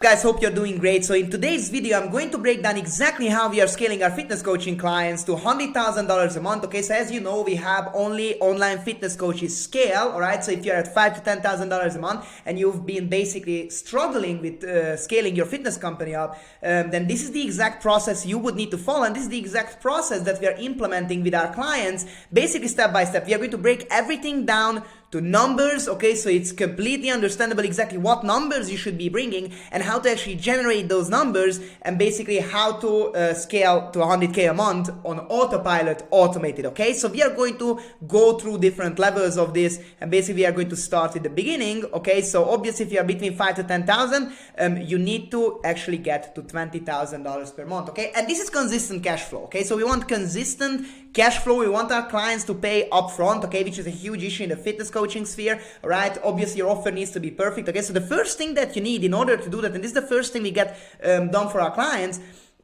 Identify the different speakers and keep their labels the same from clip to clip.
Speaker 1: Guys, hope you're doing great. So in today's video, I'm going to break down exactly how we are scaling our fitness coaching clients to $100,000 a month. Okay, so as you know, we have only online fitness coaches scale. All right, so if you're at $5,000 to $10,000 a month and you've been basically struggling with scaling your fitness company up, then this is the exact process you would need to follow, and this is the exact process that we are implementing with our clients, basically step by step. We are going to break everything down to numbers, okay, so it's completely understandable exactly what numbers you should be bringing and how to actually generate those numbers, and basically how to scale to 100K a month on autopilot, automated, okay? So we are going to go through different levels of this, and basically we are going to start at the beginning, okay? So obviously if you are between 5 to 10,000, you need to actually get to $20,000 per month, okay? And this is consistent cash flow, okay? So we want consistent cash flow. We want our clients to pay upfront, okay, which is a huge issue in the fitness coaching sphere, all right? Obviously your offer needs to be perfect, okay? So the first thing that you need in order to do that, and this is the first thing we get done for our clients,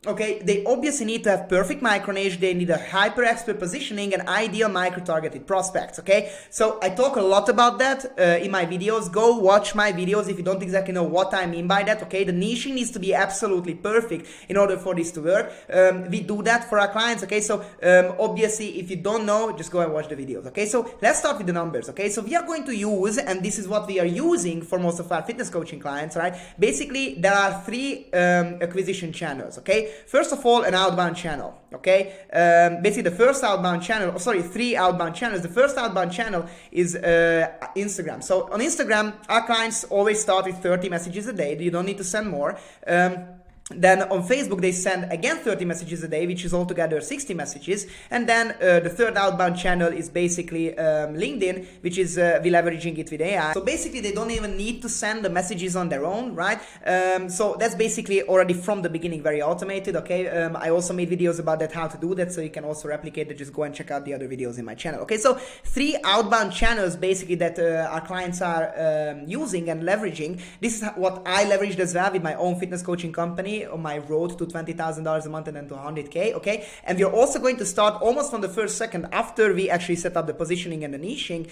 Speaker 1: okay, they obviously need to have perfect micro niche, they need a hyper expert positioning and ideal micro targeted prospects, okay? So I talk a lot about that in my videos. Go watch my videos if you don't exactly know what I mean by that, okay? The niching needs to be absolutely perfect in order for this to work. We do that for our clients, okay? So obviously if you don't know, just go and watch the videos, okay? So let's start with the numbers, okay? So we are going to use, and this is what we are using for most of our fitness coaching clients, right? Basically there are three acquisition channels, okay? First of all, an outbound channel, okay? Basically the first outbound channel, three outbound channels. The first outbound channel is Instagram. So on Instagram, our clients always start with 30 messages a day. You don't need to send more. Then on Facebook, they send again 30 messages a day, which is altogether 60 messages. And then the third outbound channel is basically LinkedIn, which is we're leveraging it with AI. So basically, they don't even need to send the messages on their own, right? So that's basically already from the beginning very automated, okay? I also made videos about that, how to do that, so you can also replicate it. Just go and check out the other videos in my channel, okay? So three outbound channels basically that our clients are using and leveraging. This is what I leveraged as well with my own fitness coaching company on my road to $20,000 a month and then to 100K, okay? And we're also going to start almost from the first second after we actually set up the positioning and the niching,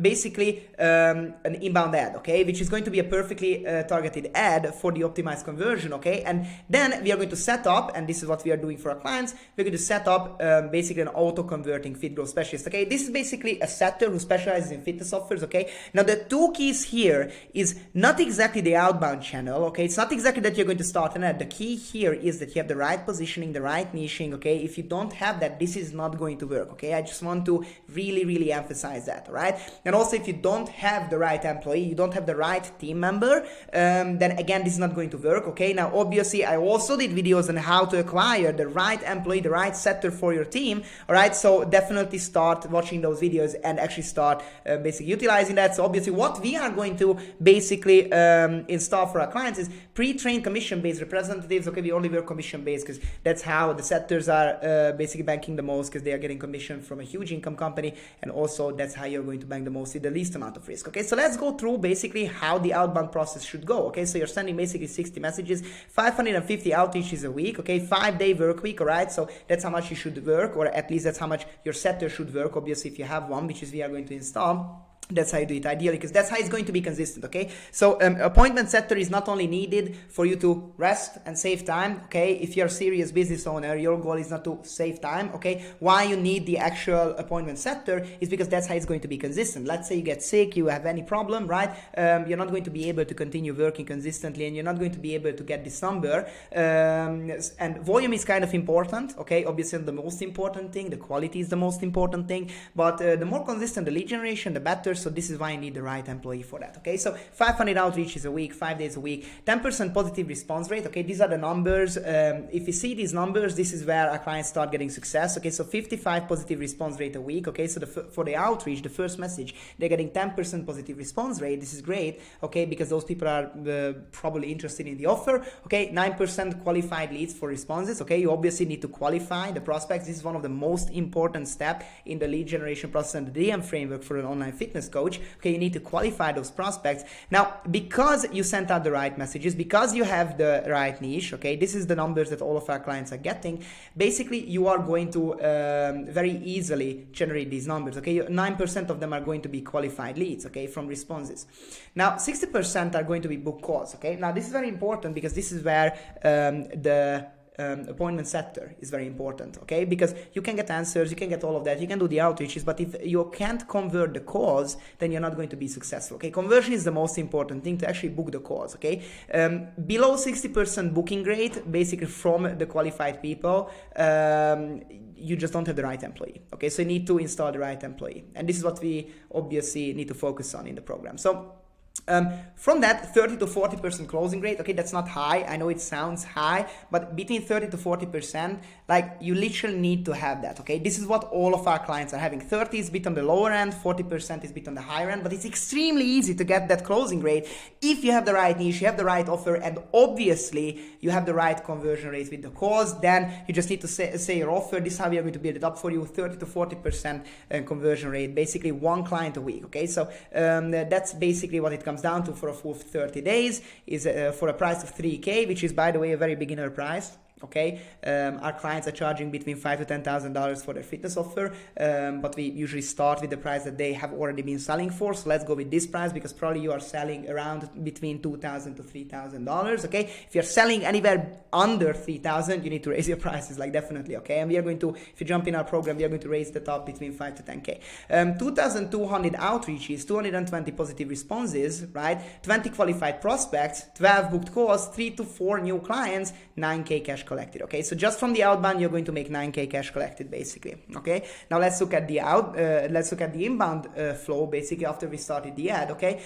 Speaker 1: basically an inbound ad, okay? Which is going to be a perfectly targeted ad for the optimized conversion, okay? And then we are going to set up, and this is what we are doing for our clients, we're going to set up basically an auto-converting fit growth specialist, okay? This is basically a setter who specializes in fitness offers, okay? Now the two keys here is not exactly the outbound channel, okay? It's not exactly that you're going to start an ad. The key here is that you have the right positioning, the right niching, okay? If you don't have that, this is not going to work, okay? I just want to really emphasize that, all right? And also, if you don't have the right employee, you don't have the right team member, then again, this is not going to work, okay? Now, obviously, I also did videos on how to acquire the right employee, the right setter for your team, all right? So definitely start watching those videos and actually start basically utilizing that. So obviously, what we are going to basically install for our clients is pre-trained commission-based representatives, okay? We only work commission-based because that's how the setters are basically banking the most, because they are getting commission from a huge income company, and also that's how you're going to bank the most with the least amount of risk, okay? So let's go through basically how the outbound process should go, okay? So you're sending basically 60 messages, 550 outreaches a week, okay? 5-day work week, all right? So that's how much you should work, or at least that's how much your setter should work, obviously, if you have one, which is we are going to install. That's how you do it ideally, because that's how it's going to be consistent, okay? So appointment setter is not only needed for you to rest and save time, okay? If you're a serious business owner, your goal is not to save time, okay? Why you need the actual appointment setter is because that's how it's going to be consistent. Let's say you get sick, you have any problem, right? You're not going to be able to continue working consistently, and you're not going to be able to get this number. And volume is kind of important, okay? Obviously the most important thing, the quality is the most important thing, but the more consistent the lead generation, the better. So this is why you need the right employee for that, okay? So 500 outreaches a week, 5 days a week, 10% positive response rate, okay? These are the numbers. If you see these numbers, this is where our clients start getting success, okay? So 55 positive response rate a week, okay? So for the outreach, the first message, they're getting 10% positive response rate. This is great, okay? Because those people are probably interested in the offer, okay? 9% qualified leads for responses, okay? You obviously need to qualify the prospects. This is one of the most important steps in the lead generation process and the DM framework for an online fitness coach, okay, you need to qualify those prospects. Now, because you sent out the right messages, because you have the right niche, okay, this is the numbers that all of our clients are getting. Basically, you are going to very easily generate these numbers, okay? 9% of them are going to be qualified leads, okay, from responses. Now, 60% are going to be book calls, okay? Now, this is very important because this is where the appointment setter is very important, okay? Because you can get answers, you can get all of that, you can do the outreaches, but if you can't convert the calls, then you're not going to be successful, okay? Conversion is the most important thing, to actually book the calls, okay? Below 60% booking rate, basically from the qualified people, you just don't have the right employee, okay? So you need to install the right employee. And this is what we obviously need to focus on in the program. So from that 30 to 40% closing rate, okay, that's not high. I know it sounds high, but between 30 to 40%, like you literally need to have that, okay? This is what all of our clients are having. 30 is a bit on the lower end, 40% is a bit on the higher end, but it's extremely easy to get that closing rate if you have the right niche, you have the right offer, and obviously you have the right conversion rate with the calls. Then you just need to say your offer. This is how we are going to build it up for you, 30 to 40% conversion rate, basically one client a week, okay? So that's basically what it comes down to for a full 30 days, is for a price of $3K, which is, by the way, a very beginner price. Okay, our clients are charging between $5,000 to $10,000 for their fitness offer, but we usually start with the price that they have already been selling for. So let's go with this price, because probably you are selling around between $2,000 to $3,000. Okay, if you're selling anywhere under $3,000, you need to raise your prices, like definitely. Okay, and we are going to, if you jump in our program, we are going to raise the top between 5 to 10K. 2,200 outreaches, 220 positive responses, right? 20 qualified prospects, 12 booked calls, 3 to 4 new clients, 9K cash collected. Okay, so just from the outbound you're going to make 9K cash collected, basically. Okay, now let's look at the inbound flow, basically, after we started the ad. Okay,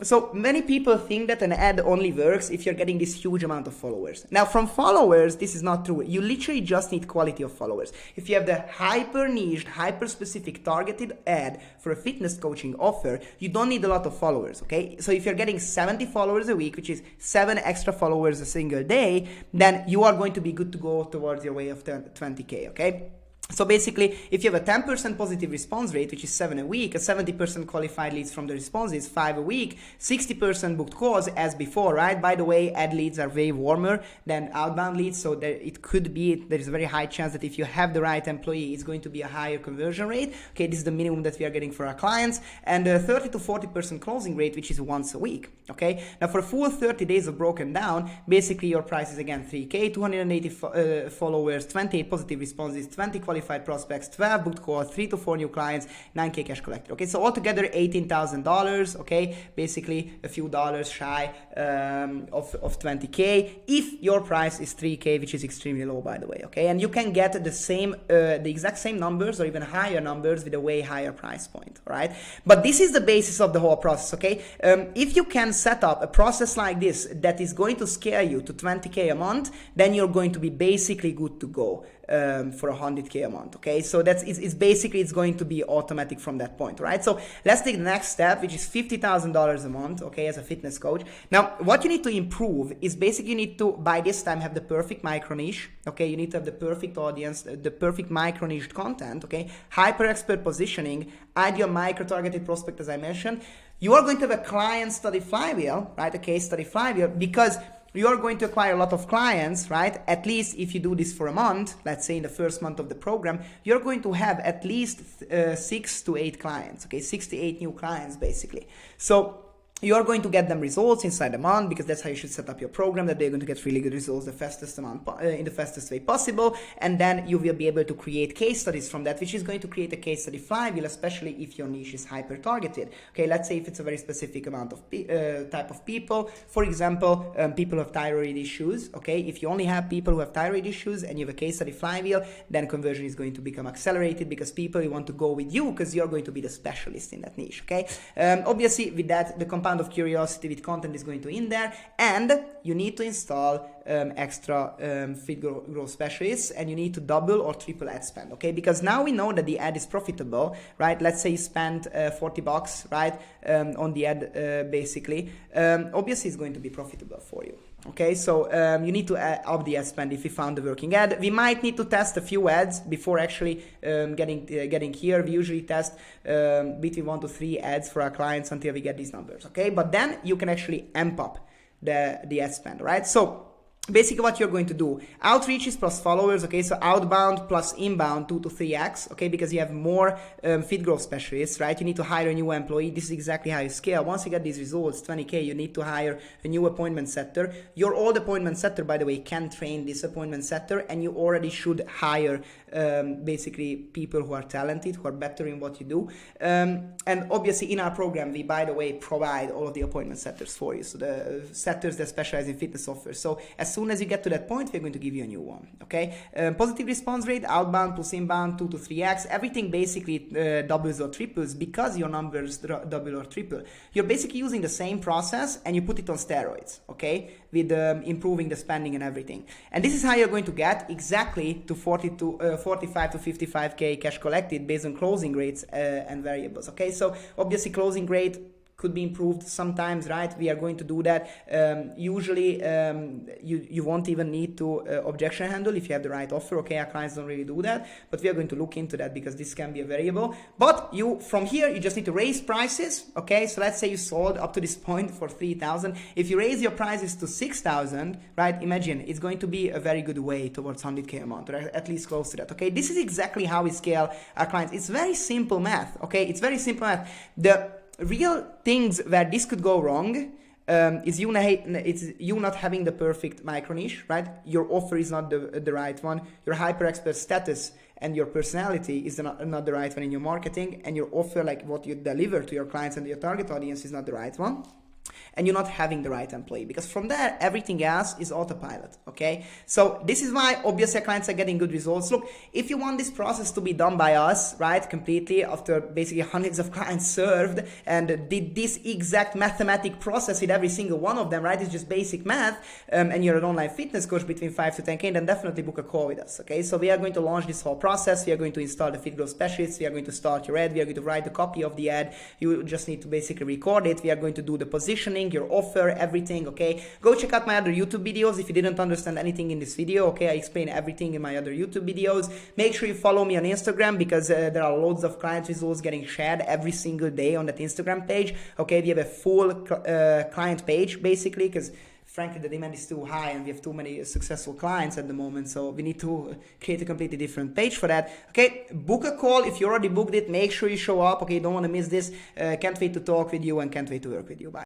Speaker 1: so many people think that an ad only works if you're getting this huge amount of followers. Now, from followers, this is not true. You literally just need quality of followers. If you have the hyper niched, hyper specific targeted ad for a fitness coaching offer, you don't need a lot of followers. Okay, so if you're getting 70 followers a week, which is 7 extra followers a single day, then you are going to be good to go towards your way of 20K, okay? So basically, if you have a 10% positive response rate, which is 7 a week, a 70% qualified leads from the responses, 5 a week, 60% booked calls as before, right? By the way, ad leads are way warmer than outbound leads, so there is a very high chance that if you have the right employee, it's going to be a higher conversion rate. Okay, this is the minimum that we are getting for our clients, and 30 to 40% closing rate, which is once a week. Okay, now for a full 30 days of broken down, basically your price is again 3K, 280 followers, 28 positive responses, 20 qualified prospects, 12 booked calls, 3 to 4 new clients, 9K cash collected. Okay, so altogether $18,000. Okay, basically a few dollars shy of 20K if your price is 3K, which is extremely low, by the way. Okay, and you can get the exact same numbers or even higher numbers with a way higher price point. All right, but this is the basis of the whole process. Okay, if you can set up a process like this that is going to scale you to 20K a month, then you're going to be basically good to go for 100K a month. Okay, so it's going to be automatic from that point, right? So let's take the next step, which is $50,000 a month, okay, as a fitness coach. Now, what you need to improve is basically you need to, by this time, have the perfect micro niche. Okay, you need to have the perfect audience, the perfect micro niche content. Okay, hyper expert positioning, ideal micro targeted prospect, as I mentioned. You are going to have a client study flywheel, right? A case study flywheel, because you are going to acquire a lot of clients, right? At least if you do this for a month, let's say in the first month of the program, you're going to have at least 6 to 8 clients, okay? 6 to 8 new clients, basically. So you are going to get them results inside a month, because that's how you should set up your program, that they're going to get really good results in the fastest way possible. And then you will be able to create case studies from that, which is going to create a case study flywheel, especially if your niche is hyper targeted. Okay, let's say if it's a very specific amount of type of people, for example, people who have thyroid issues. Okay, if you only have people who have thyroid issues and you have a case study flywheel, then conversion is going to become accelerated, because people want to go with you because you're going to be the specialist in that niche. Okay, obviously with that, the compound of curiosity with content is going to in there, and you need to install extra fit growth specialists, and you need to double or triple ad spend. Okay, because now we know that the ad is profitable, right? Let's say you spend $40, right, on the ad, basically. Obviously it's going to be profitable for you. okay? So you need to up the ad spend if you found the working ad. We might need to test a few ads before actually getting here. We usually test between 1 to 3 ads for our clients until we get these numbers, okay? But then you can actually amp up the ad spend, right? So basically what you're going to do, outreaches plus followers, okay, so outbound plus inbound 2 to 3x, okay, because you have more fit growth specialists, right? You need to hire a new employee. This is exactly how you scale. Once you get these results, 20K, you need to hire a new appointment setter. Your old appointment setter, by the way, can train this appointment setter, and you already should hire basically people who are talented, who are better in what you do. And obviously in our program, we, by the way, provide all of the appointment setters for you. So the setters that specialize in fitness offers. So as soon as you get to that point, we're going to give you a new one, okay? Positive response rate, outbound plus inbound, 2 to 3x. Everything basically doubles or triples because your numbers double or triple. You're basically using the same process and you put it on steroids, okay? With improving the spending and everything. And this is how you're going to get exactly to 45 to 55K cash collected based on closing rates and variables, okay? So obviously closing rate could be improved sometimes, right? We are going to do that. Usually, you won't even need to objection handle if you have the right offer, okay? Our clients don't really do that, but we are going to look into that because this can be a variable. But from here, you just need to raise prices, okay? So let's say you sold up to this point for 3,000. If you raise your prices to 6,000, right? Imagine it's going to be a very good way towards 100K a month, or at least close to that, okay? This is exactly how we scale our clients. It's very simple math, okay? It's very simple math. The real things where this could go wrong is you not having the perfect micro niche, right? Your offer is not the right one. Your hyper expert status and your personality is not the right one in your marketing, and your offer, like what you deliver to your clients and your target audience, is not the right one. And you're not having the right employee, because from there everything else is autopilot, okay? So this is why obviously clients are getting good results. Look, if you want this process to be done by us, right, completely after basically hundreds of clients served and did this exact mathematic process with every single one of them, right? It's just basic math, and you're an online fitness coach between 5 to 10K, then definitely book a call with us, okay? So we are going to launch this whole process. We are going to install the fit growth specialist. We are going to start your ad. We are going to write the copy of the ad. You just need to basically record it. We are going to do the positioning, your offer, everything, okay? Go check out my other YouTube videos if you didn't understand anything in this video, okay? I explain everything in my other YouTube videos. Make sure you follow me on Instagram, because there are loads of client results getting shared every single day on that Instagram page, okay? We have a full client page, basically, because frankly, the demand is too high and we have too many successful clients at the moment. So we need to create a completely different page for that. Okay, book a call. If you already booked it, make sure you show up. Okay, don't want to miss this. Can't wait to talk with you and can't wait to work with you. Bye.